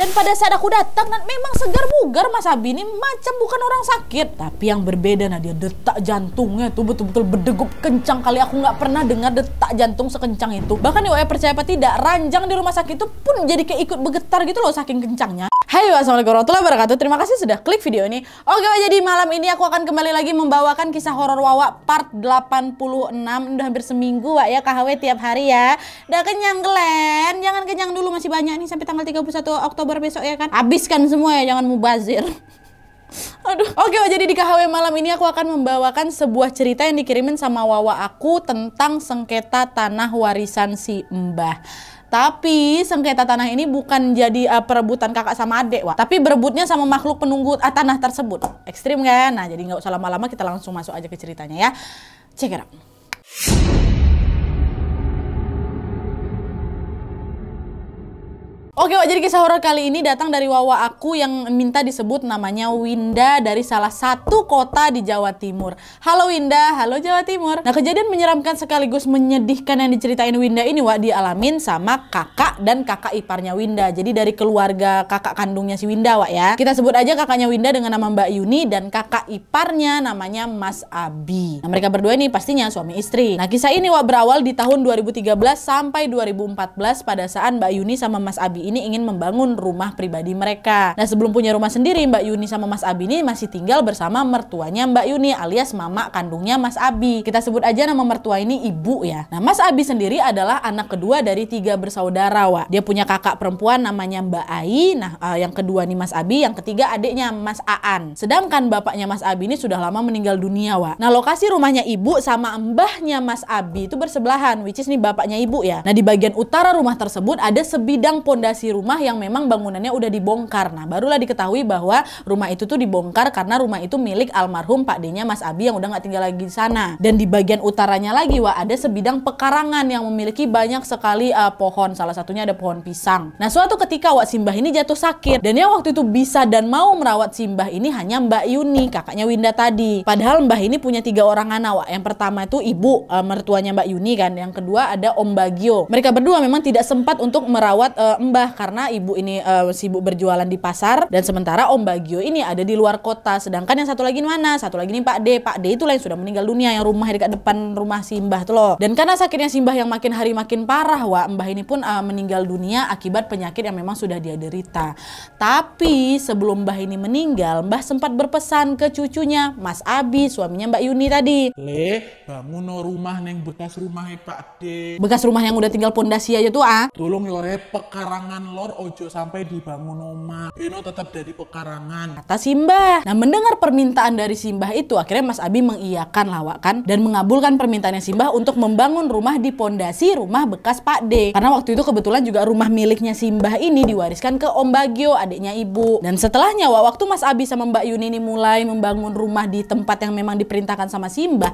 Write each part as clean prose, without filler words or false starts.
Dan pada saat aku datang, memang segar bugar Mas Abi ini macam bukan orang sakit. Tapi yang berbeda, nah dia detak jantungnya tuh betul-betul berdegup kencang kali. Aku nggak pernah dengar detak jantung sekencang itu. Bahkan ya percaya apa tidak, ranjang di rumah sakit itu pun jadi kayak ikut bergetar gitu loh saking kencangnya. Hai, assalamualaikum warahmatullahi wabarakatuh. Terima kasih sudah klik video ini. Oke, jadi malam ini aku akan kembali lagi membawakan kisah horor Wawa part 86. Udah hampir seminggu Wak ya KHW tiap hari ya. Udah kenyang Glenn? Jangan kenyang dulu, masih banyak nih sampai tanggal 31 Oktober besok ya kan. Habiskan semua ya, jangan mubazir. Aduh. Oke, jadi di KHW malam ini aku akan membawakan sebuah cerita yang dikirimin sama Wawa aku tentang sengketa tanah warisan si Mbah. Tapi sengketa tanah ini bukan jadi perebutan kakak sama adik, Wak. Tapi berebutnya sama makhluk penunggu tanah tersebut. Ekstrim kan? Nah, jadi nggak usah lama-lama, kita langsung masuk aja ke ceritanya ya. Check it out. Oke, Wak, jadi kisah horor kali ini datang dari Wawa aku yang minta disebut namanya Winda dari salah satu kota di Jawa Timur. Halo Winda, halo Jawa Timur. Nah, kejadian menyeramkan sekaligus menyedihkan yang diceritain Winda ini, Wak, dialamin sama kakak dan kakak iparnya Winda. Jadi dari keluarga kakak kandungnya si Winda, Wak ya. Kita sebut aja kakaknya Winda dengan nama Mbak Yuni dan kakak iparnya namanya Mas Abi. Nah, mereka berdua ini pastinya suami istri. Nah, kisah ini, Wak, berawal di tahun 2013 sampai 2014 pada saat Mbak Yuni sama Mas Abi ini ingin membangun rumah pribadi mereka. Nah, sebelum punya rumah sendiri, Mbak Yuni sama Mas Abi ini masih tinggal bersama mertuanya Mbak Yuni alias mama kandungnya Mas Abi. Kita sebut aja nama mertua ini Ibu ya. Nah, Mas Abi sendiri adalah anak kedua dari 3 bersaudara, Wak. Dia punya kakak perempuan namanya Mbak Ai. Nah, yang kedua nih Mas Abi, yang ketiga adiknya Mas Aan. Sedangkan bapaknya Mas Abi ini sudah lama meninggal dunia, Wak. Nah, lokasi rumahnya Ibu sama mbahnya Mas Abi itu bersebelahan, which is nih bapaknya Ibu ya. Nah, di bagian utara rumah tersebut ada sebidang pondasi rumah yang memang bangunannya udah dibongkar. Nah, barulah diketahui bahwa rumah itu tuh dibongkar karena rumah itu milik almarhum Pak D-nya Mas Abi yang udah nggak tinggal lagi di sana. Dan di bagian utaranya lagi, Wak, ada sebidang pekarangan yang memiliki banyak sekali pohon. Salah satunya ada pohon pisang. Nah, suatu ketika, Wak, Simbah ini jatuh sakit. Dan yang waktu itu bisa dan mau merawat Simbah ini hanya Mbak Yuni, kakaknya Winda tadi. Padahal Mbah ini punya 3 orang anak, Wak. Yang pertama itu ibu, mertuanya Mbak Yuni kan. Yang kedua ada Om Bagio. Mereka berdua memang tidak sempat untuk merawat Mbah karena ibu ini sibuk berjualan di pasar dan sementara Om Bagio ini ada di luar kota. Sedangkan yang satu lagi mana? Satu lagi nih Pak D. Pak D itulah yang sudah meninggal dunia, yang rumah dekat depan rumah Simbah tuh loh. Dan karena sakitnya Simbah yang makin hari makin parah, Wak, Mbah ini pun meninggal dunia akibat penyakit yang memang sudah dia derita. Tapi sebelum Mbah ini meninggal, Mbah sempat berpesan ke cucunya Mas Abi, suaminya Mbak Yuni tadi. Leh, bangun rumah neng bekas rumahnya Pak D. Bekas rumah yang udah tinggal pondasi aja tuh Tolong yore pekarangan lor ojo sampai dibangun omah. Ino tetap dari pekarangan, kata Simbah. Nah, mendengar permintaan dari Simbah itu, akhirnya Mas Abi mengiyakan, Lawak kan, dan mengabulkan permintaannya Simbah untuk membangun rumah di pondasi rumah bekas Pak D. Karena waktu itu kebetulan juga rumah miliknya Simbah ini diwariskan ke Om Bagio, adiknya ibu. Dan setelahnya, Wak, waktu Mas Abi sama Mbak Yuni ini mulai membangun rumah di tempat yang memang diperintahkan sama Simbah,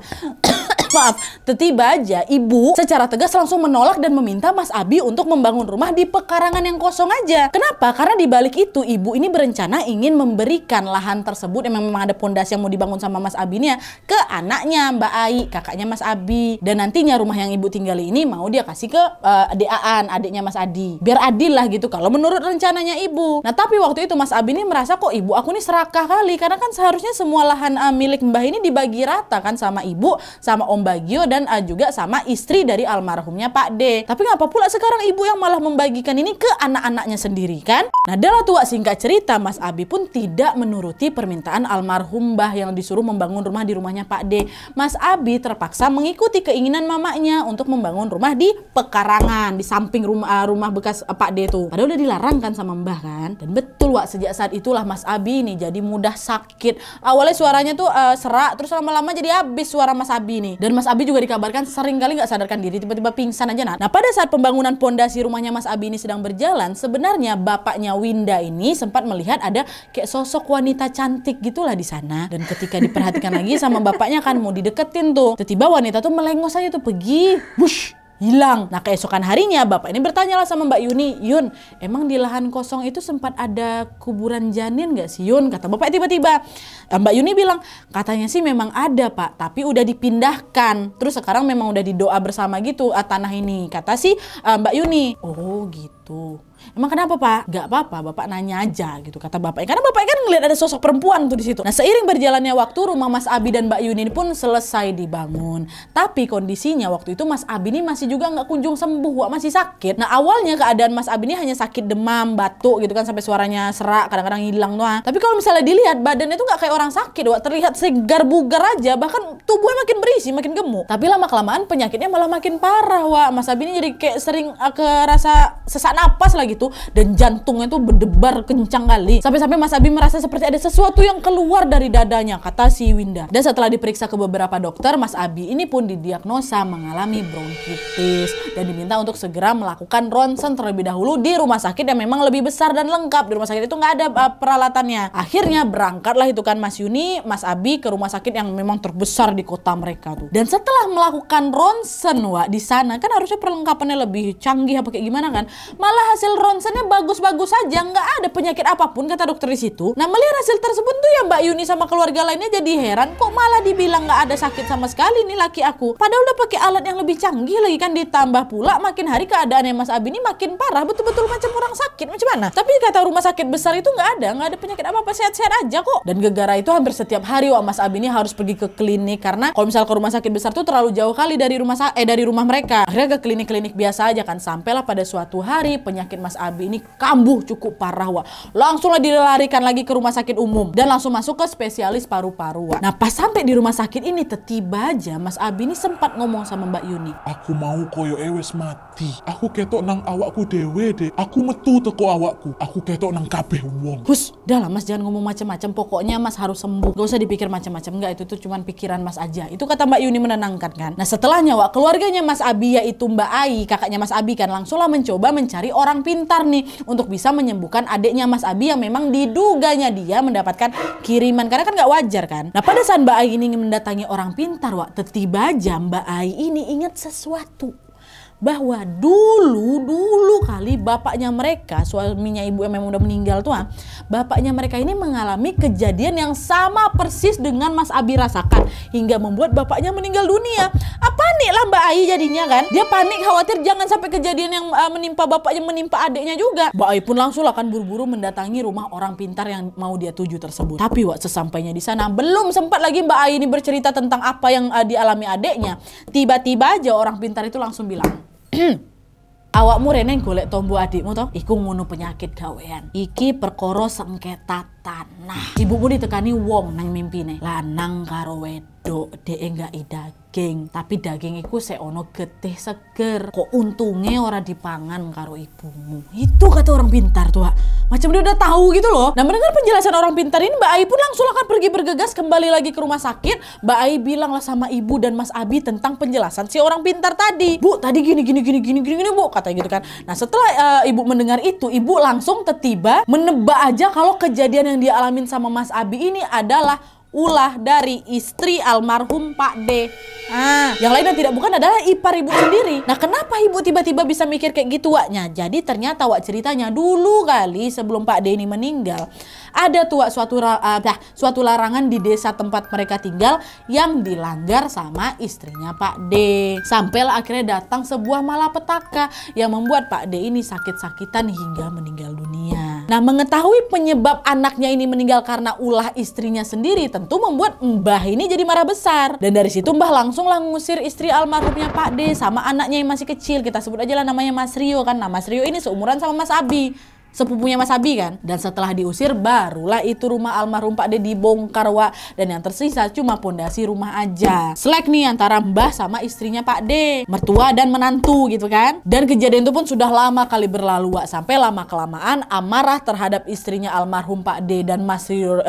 maaf, tiba-tiba aja ibu secara tegas langsung menolak dan meminta Mas Abi untuk membangun rumah di pekarangan yang kosong aja. Kenapa? Karena di balik itu ibu ini berencana ingin memberikan lahan tersebut yang memang ada pondasi yang mau dibangun sama Mas Abi ini ya ke anaknya Mbak Ai, kakaknya Mas Abi. Dan nantinya rumah yang ibu tinggali ini mau dia kasih ke adik Aan, adiknya Mas Adi. Biar adil lah gitu kalau menurut rencananya ibu. Nah, tapi waktu itu Mas Abi ini merasa kok ibu aku ini serakah kali, karena kan seharusnya semua lahan milik Mbah ini dibagi rata kan sama ibu, sama Om Bagio dan juga sama istri dari almarhumnya Pak D. Tapi ngapa pula sekarang ibu yang malah membagikan ini ke anak-anaknya sendiri kan? Nah, adalah tua singkat cerita, Mas Abi pun tidak menuruti permintaan almarhum Mbah yang disuruh membangun rumah di rumahnya Pak D. Mas Abi terpaksa mengikuti keinginan mamanya untuk membangun rumah di pekarangan di samping rumah bekas Pak D tuh. Padahal udah dilarang kan sama Mbah kan? Dan betul, Wak, sejak saat itulah Mas Abi nih jadi mudah sakit. Awalnya suaranya tuh serak, terus lama-lama jadi habis suara Mas Abi nih. Dan Mas Abi juga dikabarkan sering kali nggak sadarkan diri, tiba-tiba pingsan aja. Nah, pada saat pembangunan pondasi rumahnya Mas Abi ini sedang berjalan, sebenarnya bapaknya Winda ini sempat melihat ada kayak sosok wanita cantik gitulah di sana. Dan ketika diperhatikan lagi sama bapaknya kan mau dideketin tuh, tiba-tiba wanita tuh melengos aja tuh pergi, bush, hilang. Nah, keesokan harinya bapak ini bertanyalah sama Mbak Yuni, Yun, emang di lahan kosong itu sempat ada kuburan janin gak sih, Yun? Kata bapak tiba-tiba. Mbak Yuni bilang, katanya sih memang ada, Pak, tapi udah dipindahkan. Terus sekarang memang udah didoa bersama gitu tanah ini, kata si Mbak Yuni. Oh gitu. Emang kenapa Pak? Gak apa-apa, Bapak nanya aja gitu kata bapaknya. Karena bapaknya kan ngeliat ada sosok perempuan tuh di situ. Nah seiring berjalannya waktu, rumah Mas Abi dan Mbak Yuni pun selesai dibangun. Tapi kondisinya waktu itu Mas Abi ini masih juga nggak kunjung sembuh, Wak, masih sakit. Nah awalnya keadaan Mas Abi ini hanya sakit demam, batuk gitu kan, sampai suaranya serak, kadang-kadang hilang doang. Tapi kalau misalnya dilihat badannya tuh nggak kayak orang sakit, Wak, terlihat segar bugar aja, bahkan tubuhnya makin berisi, makin gemuk. Tapi lama-kelamaan penyakitnya malah makin parah, Wak. Mas Abi ini jadi kayak sering kerasa sesak napas lah gitu, dan jantungnya tuh berdebar kencang kali. Sampai-sampai Mas Abi merasa seperti ada sesuatu yang keluar dari dadanya, kata si Winda. Dan setelah diperiksa ke beberapa dokter, Mas Abi ini pun didiagnosa mengalami bronkitis dan diminta untuk segera melakukan ronsen terlebih dahulu di rumah sakit yang memang lebih besar dan lengkap. Di rumah sakit itu nggak ada peralatannya. Akhirnya berangkatlah itu kan Mas Yuni, Mas Abi ke rumah sakit yang memang terbesar di kota mereka tuh. Dan setelah melakukan ronsen, Wak, di sana kan harusnya perlengkapannya lebih canggih apa kayak gimana kan? Malah hasil ronsennya bagus-bagus saja, nggak ada penyakit apapun kata dokter di situ. Nah melihat hasil tersebut tuh ya Mbak Yuni sama keluarga lainnya jadi heran, kok malah dibilang nggak ada sakit sama sekali nih laki aku. Padahal udah pakai alat yang lebih canggih lagi kan, ditambah pula makin hari keadaannya Mas Abi ini makin parah, betul-betul macam orang sakit. Macam mana? Tapi kata rumah sakit besar itu nggak ada penyakit apa-apa, sehat-sehat aja kok. Dan gegara itu hampir setiap hari, Wak, Mas Abi ini harus pergi ke klinik karena kalau misal ke rumah sakit besar tuh terlalu jauh kali dari rumah mereka. Akhirnya ke klinik-klinik biasa aja kan, sampailah pada suatu hari penyakit Mas Abi ini kambuh cukup parah, Wak. Langsunglah dilarikan lagi ke rumah sakit umum dan langsung masuk ke spesialis paru-paru, Wak. Nah pas sampai di rumah sakit ini tiba aja Mas Abi ini sempat ngomong sama Mbak Yuni. Aku mau koyo wis mati. Aku ketok nang awakku dewe deh. Aku metu teko awakku. Aku ketok nang kabeh wong. Hus, udah lah Mas, jangan ngomong macam-macam. Pokoknya Mas harus sembuh. Gak usah dipikir macam-macam. Enggak, itu tuh cuman pikiran Mas aja. Itu kata Mbak Yuni menenangkan kan. Nah setelahnya, Wak, keluarganya Mas Abi yaitu Mbak Ai, kakaknya Mas Abi kan, langsunglah mencoba mencari orang pintar nih untuk bisa menyembuhkan adiknya Mas Abi yang memang diduganya dia mendapatkan kiriman, karena kan nggak wajar kan. Nah pada saat Mbak Ai ini mendatangi orang pintar, Wak, tiba aja Mbak Ai ini ingat sesuatu, bahwa dulu kali bapaknya mereka, suaminya ibu yang memang udah meninggal tuh, bapaknya mereka ini mengalami kejadian yang sama persis dengan Mas Abi rasakan hingga membuat bapaknya meninggal dunia. Panik lah Mbak Ai jadinya kan. Dia panik, khawatir jangan sampai kejadian yang menimpa bapaknya menimpa adiknya juga. Mbak Ai pun langsung akan buru-buru mendatangi rumah orang pintar yang mau dia tuju tersebut. Tapi Wak, sesampainya di sana belum sempat lagi Mbak Ai ini bercerita tentang apa yang dialami adiknya, tiba-tiba aja orang pintar itu langsung bilang, awakmu rene golek tombo adikmu toh, iku ngono penyakit gawean. Iki perkara sengketa tanah. Ibumu ditekani wong nang mimpine. Lanang karo wedok, dhek enggak daging, tapi daging iku sik ono getih seger. Kok untunge ora dipangan karo ibumu. Itu kata orang pintar tuh, Wak. Macam dia udah tahu gitu loh. Nah mendengar penjelasan orang pintar ini, Mbak Ai pun langsung akan pergi bergegas kembali lagi ke rumah sakit. Mbak Ai bilanglah sama ibu dan Mas Abi tentang penjelasan si orang pintar tadi. Bu, tadi gini Bu, katanya gitu kan. Nah setelah ibu mendengar itu, ibu langsung tiba menebak aja kalau kejadian yang dia alamin sama Mas Abi ini adalah ulah dari istri almarhum Pak D. Yang lain dan tidak bukan adalah ipar ibu sendiri. Nah kenapa ibu tiba-tiba bisa mikir kayak gitu, Waknya? Jadi ternyata, Wak, ceritanya dulu kali sebelum Pak D ini meninggal, ada tuh, Wak, suatu larangan di desa tempat mereka tinggal yang dilanggar sama istrinya Pak D. Sampailah akhirnya datang sebuah malapetaka yang membuat Pak D ini sakit-sakitan hingga meninggal dunia. Nah mengetahui penyebab anaknya ini meninggal karena ulah istrinya sendiri tentu membuat Mbah ini jadi marah besar. Dan dari situ Mbah langsunglah ngusir istri almarhumnya Pak D sama anaknya yang masih kecil. Kita sebut aja lah namanya Mas Rio kan. Nah Mas Rio ini seumuran sama Mas Abi, sepupunya Mas Abi kan. Dan setelah diusir barulah itu rumah almarhum Pak D dibongkar, Wak. Dan yang tersisa cuma pondasi rumah aja. Selek nih antara Mbah sama istrinya Pak D, mertua dan menantu gitu kan. Dan kejadian itu pun sudah lama kali berlalu, Wak. Sampai lama-kelamaan amarah terhadap istrinya almarhum Pak D dan Mas Rio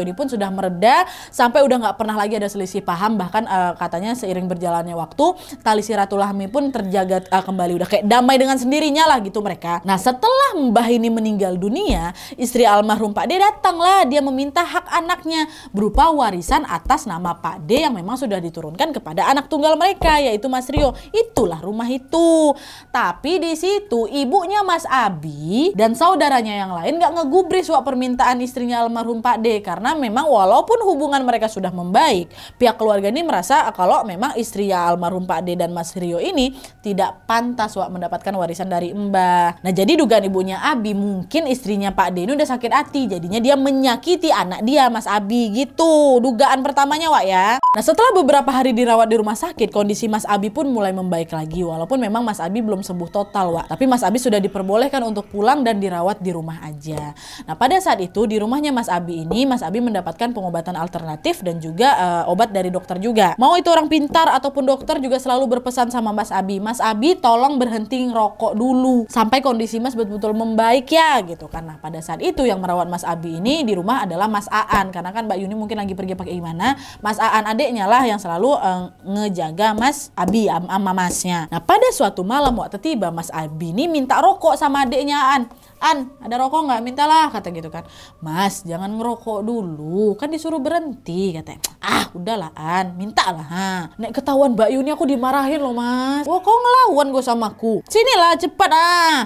ini pun sudah mereda. Sampai udah nggak pernah lagi ada selisih paham. Bahkan katanya seiring berjalannya waktu, tali silaturahmi pun terjaga kembali. Udah kayak damai dengan sendirinya lah gitu mereka. Nah setelah Mbah Abah ini meninggal dunia, istri almarhum Pak D datanglah, dia meminta hak anaknya berupa warisan atas nama Pak D yang memang sudah diturunkan kepada anak tunggal mereka, yaitu Mas Rio. Itulah rumah itu. Tapi di situ ibunya Mas Abi dan saudaranya yang lain gak ngegubris wak permintaan istrinya almarhum Pak D, karena memang walaupun hubungan mereka sudah membaik, pihak keluarga ini merasa kalau memang istri almarhum Pak D dan Mas Rio ini tidak pantas wak mendapatkan warisan dari Mbah. Nah, jadi dugaan ibunya Abi mungkin istrinya Pak D ini udah sakit hati, jadinya dia menyakiti anak dia Mas Abi gitu. Dugaan pertamanya wak ya. Nah, setelah beberapa hari dirawat di rumah sakit, kondisi Mas Abi pun mulai membaik lagi, walaupun memang Mas Abi belum sembuh total wak. Tapi Mas Abi sudah diperbolehkan untuk pulang dan dirawat di rumah aja. Nah, pada saat itu di rumahnya Mas Abi ini, Mas Abi mendapatkan pengobatan alternatif dan juga obat dari dokter juga. Mau itu orang pintar ataupun dokter juga selalu berpesan sama Mas Abi, Mas Abi tolong berhenti ngerokok dulu sampai kondisi Mas betul-betul membaik ya gitu kan. Nah, pada saat itu yang merawat Mas Abi ini di rumah adalah Mas Aan, karena kan Mbak Yuni mungkin lagi pergi pakai gimana, Mas Aan adiknya lah yang selalu ngejaga Mas Abi sama masnya. Nah, pada suatu malam waktu tiba Mas Abi ini minta rokok sama adiknya An, ada rokok nggak? Mintalah, kata gitu kan. Mas, jangan ngerokok dulu, kan disuruh berhenti, katanya. Ah, udahlah An, mintalah. Nek ketahuan Mbak Yuni aku dimarahin loh Mas. Wah, kok ngelawan gue sama aku? Sinilah cepat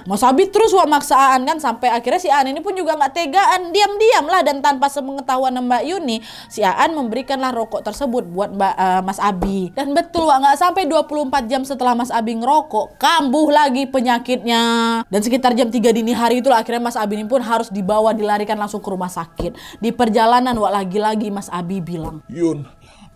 Mas Abi terus wak maksa An kan, sampai akhirnya si An ini pun juga nggak tegaan, diam-diam lah dan tanpa sepengetahuan Mbak Yuni, si Aan memberikanlah rokok tersebut buat Mas Abi. Dan betul wak, nggak sampai 24 jam setelah Mas Abi ngerokok, kambuh lagi penyakitnya. Dan sekitar jam 3 dini hari itulah akhirnya Mas Abi ini pun harus dibawa, dilarikan langsung ke rumah sakit. Di perjalanan wak lagi-lagi Mas Abi bilang, Yun,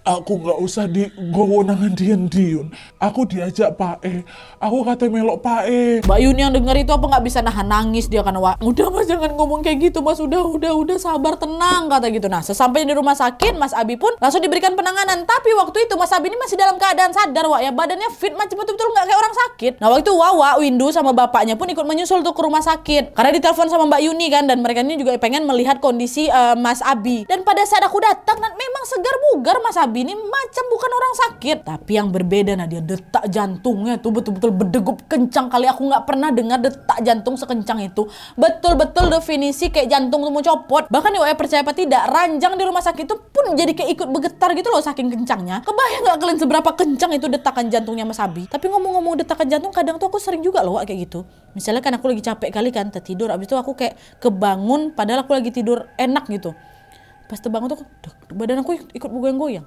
aku nggak usah digowo-nangan Yun. Aku diajak Pak E. Aku kata melok Pak E. Mbak Yuni yang denger itu apa nggak bisa nahan nangis dia kan wak. Udah Mas, jangan ngomong kayak gitu Mas, udah sabar, tenang, kata gitu. Nah, sesampainya di rumah sakit Mas Abi pun langsung diberikan penanganan. Tapi waktu itu Mas Abi ini masih dalam keadaan sadar wak ya, badannya fit macam betul-betul nggak kayak orang sakit. Nah, waktu itu Wawa, Windu sama bapaknya pun ikut menyusul tuh ke rumah sakit karena ditelepon sama Mbak Yuni kan, dan mereka ini juga pengen melihat kondisi Mas Abi. Dan pada saat aku datang, memang segar bugar Mas Abi ini macam bukan orang sakit. Tapi yang berbeda, nah dia detak jantungnya tuh betul-betul berdegup kencang kali. Aku nggak pernah dengar detak jantung sekencang itu. Betul-betul definisi kayak jantung tuh mau copot. Bahkan ya percaya apa tidak, ranjang di rumah sakit itu pun jadi kayak ikut bergetar gitu loh saking kencangnya. Kebayang nggak kalian seberapa kencang itu detakan jantungnya Mas Abi? Tapi ngomong-ngomong detakan jantung, kadang tuh aku sering juga loh kayak gitu. Misalnya kan aku lagi capek kali kan tertidur, abis itu aku kayak kebangun padahal aku lagi tidur enak gitu. Pas terbangun tuh badan aku ikut bergoyang-goyang.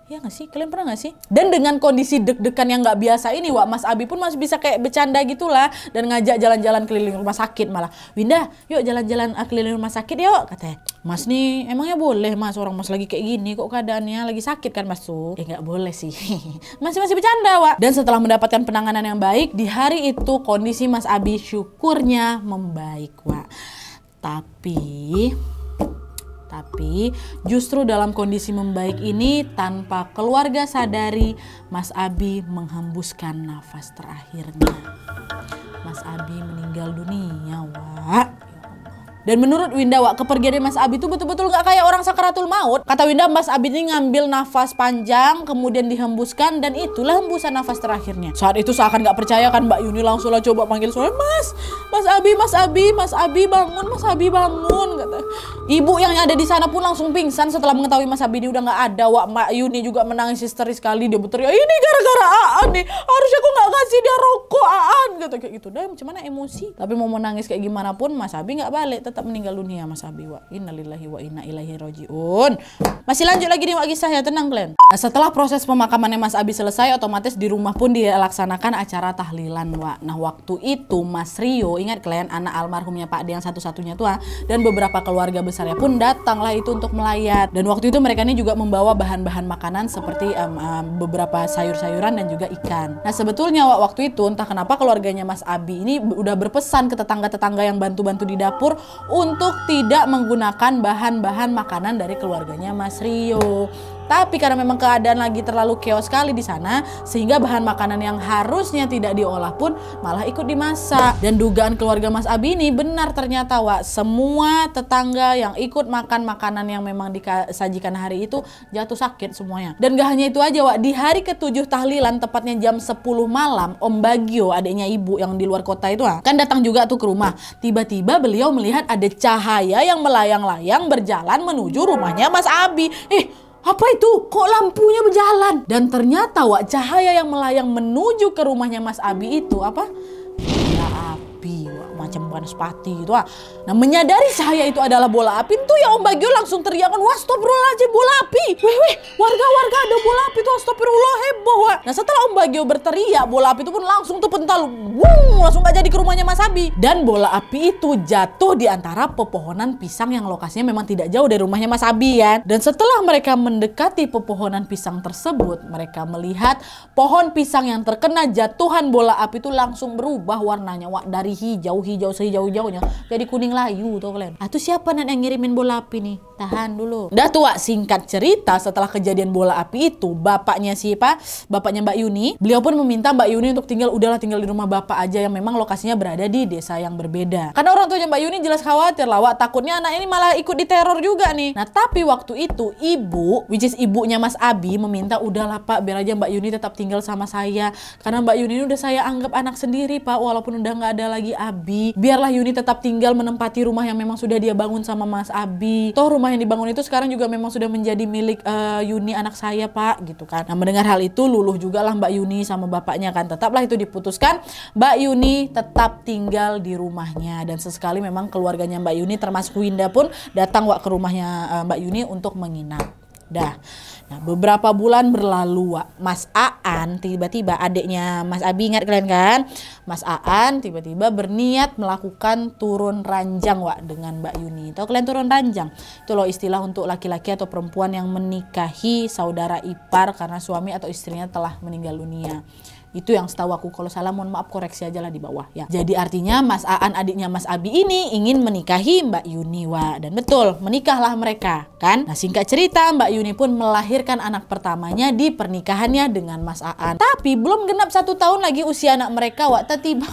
Ya nggak sih? Kalian pernah nggak sih? Dan dengan kondisi deg-degan yang nggak biasa ini, wak, Mas Abi pun masih bisa kayak bercanda gitulah dan ngajak jalan-jalan keliling rumah sakit malah. Winda, yuk jalan-jalan keliling rumah sakit yuk, katanya. Mas nih, emangnya boleh Mas, orang Mas lagi kayak gini kok keadaannya lagi sakit kan Mas tuh? Ya nggak boleh sih. masih bercanda wak. Dan setelah mendapatkan penanganan yang baik, di hari itu kondisi Mas Abi syukurnya membaik wak. Tapi justru dalam kondisi membaik ini, tanpa keluarga sadari, Mas Abi menghembuskan nafas terakhirnya. Mas Abi meninggal dunia, wak. Dan menurut Winda, wak, kepergian Mas Abi itu betul-betul gak kayak orang sakaratul maut. Kata Winda, Mas Abi ini ngambil nafas panjang, kemudian dihembuskan, dan itulah hembusan nafas terakhirnya. Saat itu seakan gak percaya kan Mbak Yuni, langsung lah coba panggil suara, Mas Abi bangun, Mas Abi bangun, kata. Ibu yang ada di sana pun langsung pingsan setelah mengetahui Mas Abi ini udah gak ada, wak. Mbak Yuni juga menangis histeris sekali, dia berteriak, ini gara-gara Aan nih, harusnya aku gak kasih dia rokok Aan, kata kayak gitu. Dah macam mana emosi. Tapi mau menangis kayak gimana pun, Mas Abi gak balik, tetap meninggal dunia Mas Abi, wa innalillahi wa inna ilaihi rajiun. Masih lanjut lagi nih wak kisah ya, tenang kalian. Nah, setelah proses pemakamannya Mas Abi selesai, otomatis di rumah pun dilaksanakan acara tahlilan, wak. Nah, waktu itu Mas Rio, ingat kalian anak almarhumnya Pak D yang satu-satunya tuh, dan beberapa keluarga besarnya pun datanglah itu untuk melayat. Dan waktu itu mereka ini juga membawa bahan-bahan makanan seperti beberapa sayur-sayuran dan juga ikan. Nah, sebetulnya wak, waktu itu entah kenapa keluarganya Mas Abi ini udah berpesan ke tetangga-tetangga yang bantu-bantu di dapur untuk tidak menggunakan bahan-bahan makanan dari keluarganya Mas Rio. Tapi karena memang keadaan lagi terlalu chaos sekali di sana, sehingga bahan makanan yang harusnya tidak diolah pun malah ikut dimasak. Dan dugaan keluarga Mas Abi ini benar ternyata, Wak. Semua tetangga yang ikut makan makanan yang memang disajikan hari itu jatuh sakit semuanya. Dan gak hanya itu aja, Wak. Di hari ke-7 tahlilan, tepatnya jam 10 malam, Om Bagio, adiknya ibu yang di luar kota itu, kan datang juga tuh ke rumah. Tiba-tiba beliau melihat ada cahaya yang melayang-layang berjalan menuju rumahnya Mas Abi. Apa itu? Kok lampunya berjalan? Dan ternyata, Wak, cahaya yang melayang menuju ke rumahnya Mas Abi itu apa? Bola api, Wak. Macam bukan sepati gitu, Wak. Nah, menyadari cahaya itu adalah bola api tuh ya Om Bagio langsung teriakan, wah astagfirullahaladzim, bola api. Weh, warga-warga ada bola api tuh, astagfirullah, heboh, Wak. Nah, setelah Om Bagio berteriak, bola api itu pun langsung tuh pental, langsung gak jadi ke rumahnya Mas Abi. Dan bola api itu jatuh di antara pepohonan pisang yang lokasinya memang tidak jauh dari rumahnya Mas Abi ya. Dan setelah mereka mendekati pepohonan pisang tersebut, mereka melihat pohon pisang yang terkena jatuhan bola api itu langsung berubah warnanya, Wak, dari hijau sehijau-hijaunya jadi kuning layu tuh kalian. Itu siapa yang ngirimin bola api nih? Tahan dulu. Dah tuh, Wak, singkat cerita, setelah kejadian bola api itu, bapaknya Mbak Yuni, beliau pun meminta Mbak Yuni untuk tinggal di rumah bapak aja yang memang lokasinya berada di desa yang berbeda. Karena orang tuanya Mbak Yuni jelas khawatir lah, Wak, takutnya anak ini malah ikut diteror juga nih. Nah, tapi waktu itu ibu, which is ibunya Mas Abi, meminta udahlah Pak, biar aja Mbak Yuni tetap tinggal sama saya. Karena Mbak Yuni udah saya anggap anak sendiri, Pak, walaupun udah nggak ada lagi Abi. Biarlah Yuni tetap tinggal menempati rumah yang memang sudah dia bangun sama Mas Abi. Toh rumah yang dibangun itu sekarang juga memang sudah menjadi milik Yuni anak saya, Pak, gitu kan. Nah, mendengar hal itu luluh juga lah Mbak Yuni sama bapaknya kan. Tetaplah itu diputuskan, Mbak Yuni tetap tinggal di rumahnya. Dan sesekali memang keluarganya Mbak Yuni termasuk Winda pun datang, Wak, ke rumahnya Mbak Yuni untuk menginap. Nah, beberapa bulan berlalu, Wak. Mas Aan tiba-tiba, adiknya Mas Abi, ingat kalian kan? Mas Aan tiba-tiba berniat melakukan turun ranjang, Wak, dengan Mbak Yuni. Tahu kalian turun ranjang? Itu loh istilah untuk laki-laki atau perempuan yang menikahi saudara ipar karena suami atau istrinya telah meninggal dunia. Itu yang setahu aku, kalau salah mohon maaf koreksi aja lah di bawah ya. Jadi artinya Mas Aan, adiknya Mas Abi ini ingin menikahi Mbak Yuni, Wak. Dan betul, menikahlah mereka kan. Nah, singkat cerita, Mbak Yuni pun melahirkan anak pertamanya di pernikahannya dengan Mas Aan. Tapi belum genap 1 tahun lagi usia anak mereka, Wak, tiba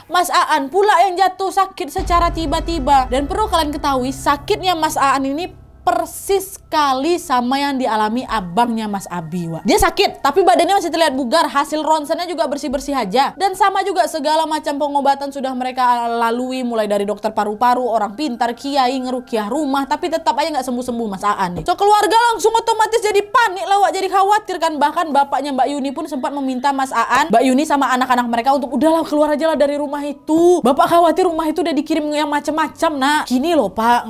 Mas Aan pula yang jatuh sakit secara tiba-tiba. Dan perlu kalian ketahui, sakitnya Mas Aan ini persis sekali sama yang dialami abangnya Mas Abi, Wak. Dia sakit, tapi badannya masih terlihat bugar. Hasil ronsennya juga bersih-bersih aja. Dan sama juga segala macam pengobatan sudah mereka lalui, mulai dari dokter paru-paru, orang pintar, kiai, ngerukiah rumah, tapi tetap aja nggak sembuh-sembuh Mas Aan nih. So keluarga langsung otomatis jadi panik lah, Wak, jadi khawatir kan. Bahkan bapaknya Mbak Yuni pun sempat meminta Mas Aan, Mbak Yuni sama anak-anak mereka untuk udahlah keluar aja lah dari rumah itu. Bapak khawatir rumah itu udah dikirim yang macam-macam, Nak. Gini loh, Pak,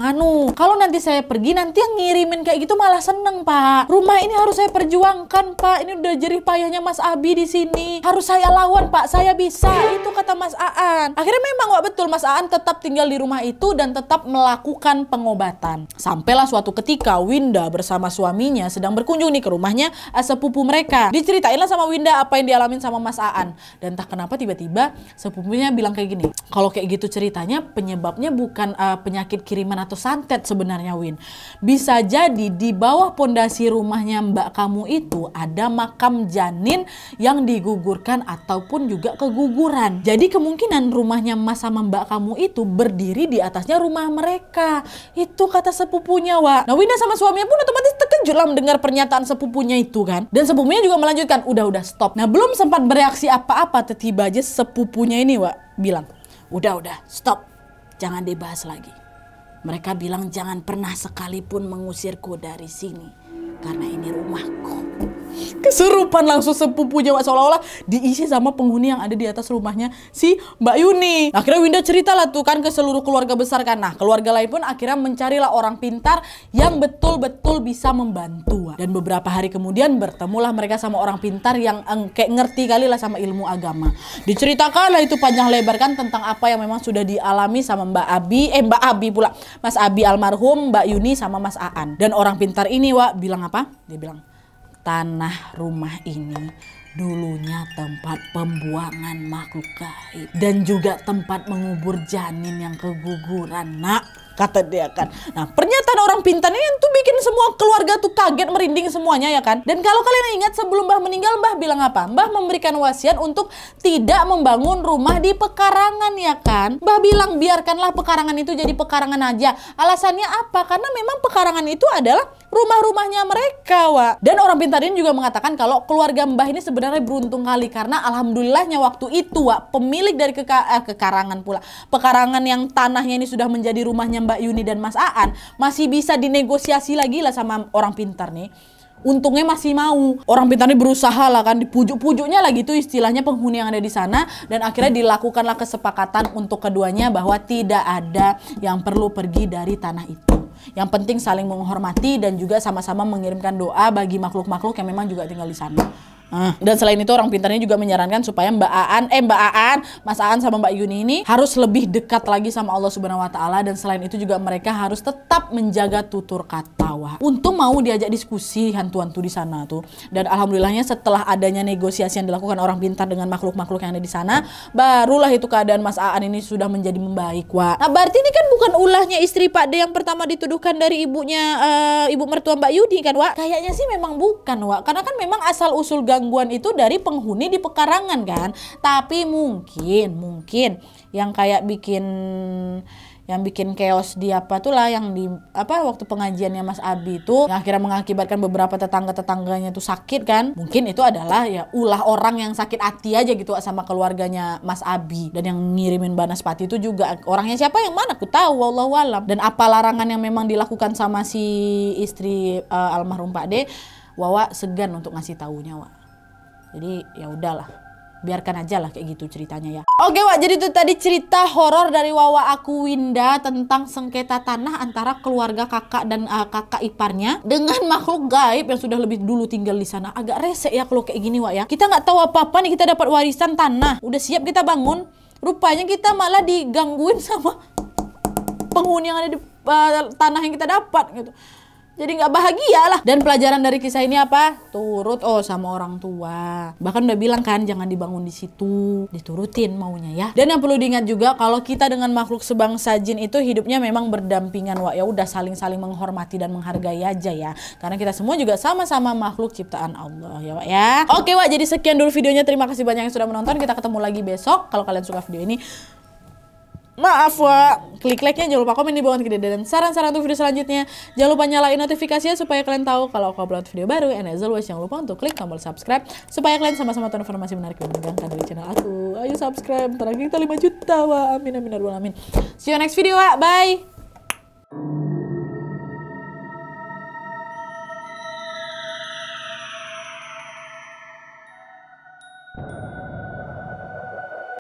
kalau nanti saya pergi, nanti yang ngirimin kayak gitu malah seneng, Pak. Rumah ini harus saya perjuangkan, Pak. Ini udah jerih payahnya Mas Abi di sini. Harus saya lawan, Pak. Saya bisa. Itu kata Mas Aan. Akhirnya memang, Wak, betul, Mas Aan tetap tinggal di rumah itu dan tetap melakukan pengobatan. Sampailah suatu ketika Winda bersama suaminya sedang berkunjung nih ke rumahnya sepupu mereka. Diceritainlah sama Winda apa yang dialamin sama Mas Aan. Dan entah kenapa tiba-tiba sepupunya bilang kayak gini, kalau kayak gitu ceritanya penyebabnya bukan penyakit kiriman atau santet sebenarnya, Win. Bisa jadi di bawah pondasi rumahnya Mbak kamu itu ada makam janin yang digugurkan ataupun juga keguguran. Jadi kemungkinan rumahnya Mas sama Mbak kamu itu berdiri di atasnya rumah mereka. Itu kata sepupunya, Wak. Nah, Winda sama suaminya pun otomatis terkejut lah mendengar pernyataan sepupunya itu kan. Dan sepupunya juga melanjutkan, udah stop. Nah, belum sempat bereaksi apa-apa, tiba aja sepupunya ini, Wak, bilang, udah stop, jangan dibahas lagi. Mereka bilang jangan pernah sekalipun mengusirku dari sini, karena ini rumahku. Kesurupan langsung sepupunya, Wak, seolah-olah diisi sama penghuni yang ada di atas rumahnya si Mbak Yuni. Akhirnya Winda ceritalah tuh kan ke seluruh keluarga besar kan. Nah, keluarga lain pun akhirnya mencarilah orang pintar yang betul-betul bisa membantu, Wak. Dan beberapa hari kemudian bertemulah mereka sama orang pintar yang kayak ngerti kali lah sama ilmu agama. Diceritakanlah itu panjang lebar kan tentang apa yang memang sudah dialami sama Mbak Abi pula, Mas Abi almarhum, Mbak Yuni sama Mas Aan. Dan orang pintar ini, Wak, bilang apa? Dia bilang, tanah rumah ini dulunya tempat pembuangan makhluk gaib dan juga tempat mengubur janin yang keguguran, Nak, kata dia kan. Nah, pernyataan perkataan orang pintar ini tuh bikin semua keluarga tuh kaget, merinding semuanya ya kan. Dan kalau kalian ingat sebelum Mbah meninggal, Mbah bilang apa? Mbah memberikan wasiat untuk tidak membangun rumah di pekarangan ya kan. Mbah bilang biarkanlah pekarangan itu jadi pekarangan aja. Alasannya apa? Karena memang pekarangan itu adalah rumah-rumahnya mereka, Wak. Dan orang pintar ini juga mengatakan kalau keluarga Mbah ini sebenarnya beruntung kali karena alhamdulillahnya waktu itu, Wak, pemilik dari pekarangan yang tanahnya ini sudah menjadi rumahnya Mbak Yuni dan Mas Aan masih bisa dinegosiasi lagi lah sama orang pintar nih. Untungnya masih mau. Orang pintar ini berusaha lah kan, dipujuk-pujuknya lah gitu istilahnya penghuni yang ada di sana, dan akhirnya dilakukanlah kesepakatan untuk keduanya bahwa tidak ada yang perlu pergi dari tanah itu. Yang penting saling menghormati dan juga sama-sama mengirimkan doa bagi makhluk-makhluk yang memang juga tinggal di sana. Dan selain itu orang pintarnya juga menyarankan supaya Mbak Aan, Mas Aan sama Mbak Yuni ini harus lebih dekat lagi sama Allah Subhanahu wa taala, dan selain itu juga mereka harus tetap menjaga tutur kata. Wah, untung mau diajak diskusi hantu-hantu di sana tuh. Dan alhamdulillahnya setelah adanya negosiasi yang dilakukan orang pintar dengan makhluk-makhluk yang ada di sana, barulah itu keadaan Mas Aan ini sudah menjadi membaik, Wak. Nah, berarti ini kan bukan ulahnya istri Pak D yang pertama dituduhkan dari ibunya ibu mertua Mbak Yuni kan, Wak? Kayaknya sih memang bukan, Wak. Karena kan memang asal usul gangguan itu dari penghuni di pekarangan kan. Tapi mungkin yang kayak bikin chaos di apa tuh lah yang di apa waktu pengajiannya Mas Abi itu yang akhirnya mengakibatkan beberapa tetangga-tetangganya tuh sakit kan. Mungkin itu adalah ya ulah orang yang sakit hati aja gitu sama keluarganya Mas Abi. Dan yang ngirimin Banaspati itu juga orangnya siapa yang mana aku tahu, wallahu alam. Dan apa larangan yang memang dilakukan sama si istri almarhum Pak D, Wawa segan untuk ngasih taunya, Wak. Jadi ya udahlah, biarkan aja lah kayak gitu ceritanya ya. Oke, Wak, jadi itu tadi cerita horor dari Wawa aku Winda tentang sengketa tanah antara keluarga kakak dan kakak iparnya dengan makhluk gaib yang sudah lebih dulu tinggal di sana. Agak rese ya kalau kayak gini, Wak ya. Kita nggak tahu apa-apa nih, kita dapat warisan tanah, udah siap kita bangun, rupanya kita malah digangguin sama penghuni yang ada di tanah yang kita dapat gitu. Jadi nggak bahagia lah. Dan pelajaran dari kisah ini apa? Turut sama orang tua. Bahkan udah bilang kan jangan dibangun di situ, diturutin maunya ya. Dan yang perlu diingat juga kalau kita dengan makhluk sebangsa jin itu hidupnya memang berdampingan, Wak. Ya udah saling-saling menghormati dan menghargai aja ya. Karena kita semua juga sama-sama makhluk ciptaan Allah ya, Wak ya. Oke, Wak, jadi sekian dulu videonya. Terima kasih banyak yang sudah menonton. Kita ketemu lagi besok. Kalau kalian suka video ini, maaf, Wak, klik like-nya, jangan lupa komen di bawah dan saran-saran untuk video selanjutnya. Jangan lupa nyalain notifikasinya supaya kalian tahu kalau aku upload video baru. And as always, jangan lupa untuk klik tombol subscribe supaya kalian sama-sama tahu informasi menarik dan menegangkan dari channel aku. Ayo subscribe, ntar lagi kita 5 juta, Wak. Amin, amin, amin. See you next video, Wak. Bye.